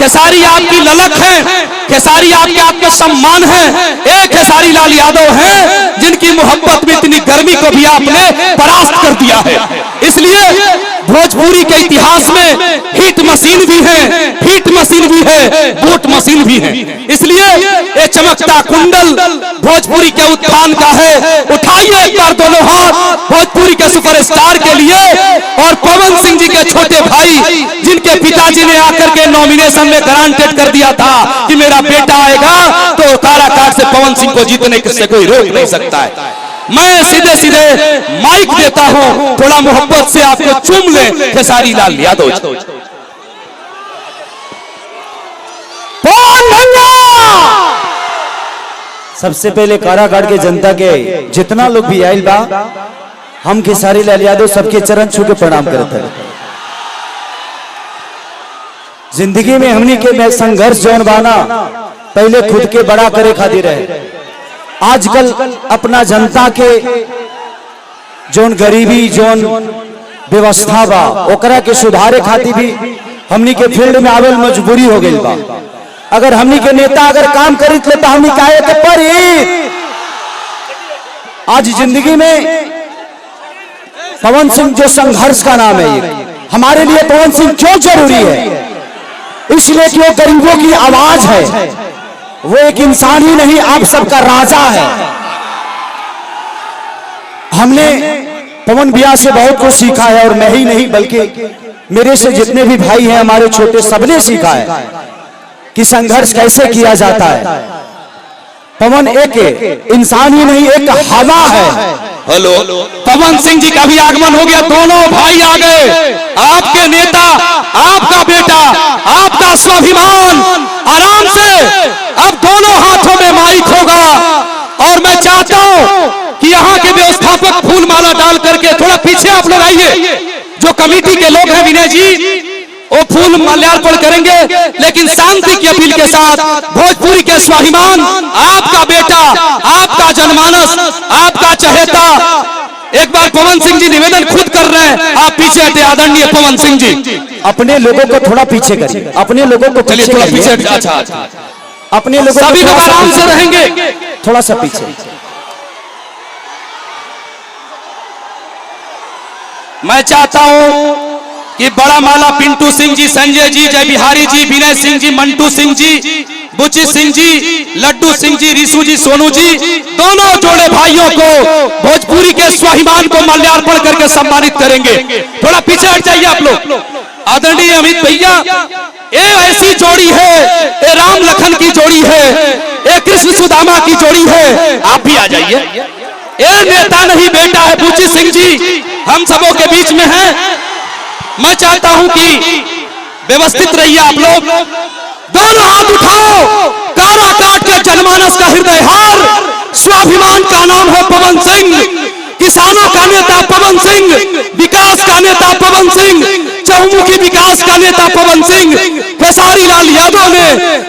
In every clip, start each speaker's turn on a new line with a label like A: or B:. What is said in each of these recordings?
A: खेसारी आपकी ललक है, खेसारी आपके आत्मसम्मान है। एक खेसारी लाल यादव हैं जिनकी मोहब्बत में इतनी गर्मी को भी आपने परास्त कर दिया है। इसलिए भोजपुरी के इतिहास में हिट मशीन भी है, हिट मशीन भी है, वोट मशीन भी है। इसलिए ये चमकता कुंडल भोजपुरी के उत्थान का है। उठाइए एक बार दोनों हाथ भोजपुरी के सुपरस्टार के लिए। और पवन सिंह जी के छोटे भाई जिनके पिताजी ने आकर के नॉमिनेशन में गारंटेड कर दिया था कि मेरा बेटा आएगा तो काराकाट से पवन सिंह को जीतने से कोई रोक नहीं सकता है। मैं सीधे सीधे माइक देता हूं, थोड़ा मोहब्बत से आपको चूम ले खेसारी लाल यादव।
B: सबसे पहले काराकाट के जनता के जितना लोग भी आयल बा, हम खेसारी लाल यादव सबके चरण छू के प्रणाम करते हैं। जिंदगी में हमनी के संघर्ष जौन बाना पहले खुद के बड़ा करे खातिर है। आजकल अपना जनता के जौन गरीबी जौन व्यवस्था बा ओकरा के सुधारे खातिर भी हमनी के फील्ड में आवल मजबूरी हो गई बा। अगर हमनी के नेता अगर काम करित ले तो हमनी काहे के परी। आज जिंदगी में पवन सिंह जो संघर्ष का नाम है, हमारे लिए पवन सिंह क्यों जरूरी है? इसलिए कि वो गरीबों की आवाज है, वो एक इंसान ही नहीं आप सबका राजा है। हमने पवन भैया से बहुत कुछ सीखा है और मैं ही नहीं बल्कि मेरे से जितने भी भाई हैं हमारे छोटे सबने सीखा है कि संघर्ष कैसे किया जाता है। पवन एक इंसान ही नहीं एक हवा है।
A: हेलो, पवन सिंह जी का भी आगमन हो गया, दोनों भाई आ गए। आपके नेता, आपका बेटा, आपका स्वाभिमान। आराम से अब दोनों हाथों में माइक होगा और मैं चाहता हूं कि यहाँ के व्यवस्थापक फूल माला डाल करके थोड़ा पीछे आप लोग आइए। जो कमेटी के लोग हैं विनय जी वो फूल माल्यार्पण करेंगे, लेकिन शांति की अपील के साथ भोजपुरी के स्वाभिमान, आपका बेटा, आपका जनमानस, आपका चहेता, एक बार पवन सिंह जी निवेदन खुद कर रहे हैं, आप पीछे हटे। आदरणीय पवन सिंह जी
B: अपने लोगों को थोड़ा पीछे करिए, अपने लोगों को
A: चलिए थोड़ा पीछे। अच्छा,
B: अपने लोगों
A: सभी लोग आराम से रहेंगे,
B: थोड़ा सा पीछे।
A: मैं चाहता हूं कि बड़ा माला पिंटू सिंह जी, संजय जी, जय बिहारी जी, विनय सिंह जी, मंटू सिंह जी, बुची सिंह जी, लड्डू सिंह जी, रिशु जी, सोनू जी, दोनों जोड़े भाइयों को भोजपुरी के स्वाभिमान को माल्यार्पण करके सम्मानित करेंगे। थोड़ा पीछे हट जाइए आप लोग। आदरणीय अमित भैया, ये ऐसी जोड़ी है, ये राम लखन की जोड़ी है, ये कृष्ण सुदामा की जोड़ी है। आप भी आ जाइए। ये नेता नहीं बेटा है। बुची सिंह जी हम सबों के बीच में है। मैं चाहता हूं कि व्यवस्थित रहिए आप लोग। दोनों हाथ उठाओ। काराकाट के जनमानस का हृदय हार, स्वाभिमान का नाम है पवन सिंह, किसानों का नेता पवन सिंह, विकास का नेता पवन सिंह, चहुमुखी विकास का नेता पवन सिंह। खेसारी लाल यादव ने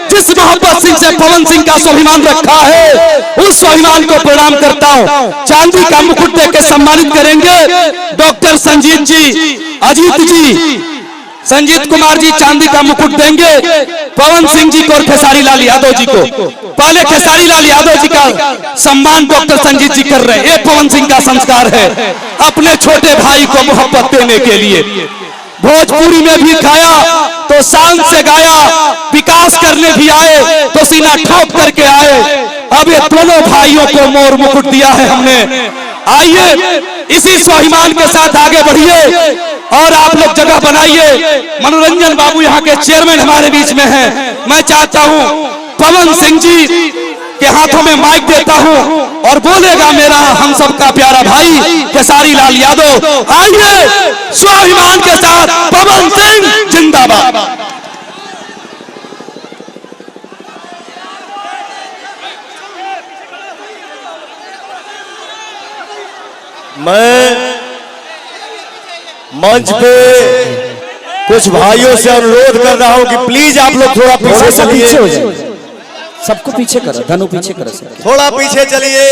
A: जिस मोहब्बत सिंह से पवन सिंह का स्वाभिमान रखा है, उस स्वाभिमान को प्रणाम करता हूं। चांदी का मुकुट देकर सम्मानित करेंगे डॉक्टर संजीत जी, अजीत जी, संजीत कुमार जी चांदी का मुकुट देंगे पवन सिंह जी को और खेसारी लाल यादव जी को। पहले खेसारी लाल यादव जी का सम्मान डॉक्टर संजीत जी कर रहे हैं। ये पवन सिंह का संस्कार है, अपने छोटे भाई को मोहब्बत देने के लिए। भोजपुरी में भी गाया तो शान से गाया, विकास करने भी आए तो सीना ठोक करके आए। अब ये दोनों भाइयों को मोर मुकुट दिया है हमने। आइए इसी स्वाभिमान के साथ आगे बढ़िए और आप लोग जगह बनाइए। मनोरंजन बाबू यहाँ के चेयरमैन हमारे बीच में हैं। मैं चाहता हूँ पवन सिंह जी के हाथों में माइक देता हूँ और बोलेगा मेरा हम सबका प्यारा भाई खेसारी लाल यादव। आइए स्वाभिमान के साथ पवन सिंह जिंदाबाद।
C: मैं मंच पे कुछ भाइयों से अनुरोध कर रहा हूं कि प्लीज आप लोग थोड़ा पीछे चलिए।
B: सबको पीछे करो, धनु पीछे करो,
C: थोड़ा पीछे चलिए।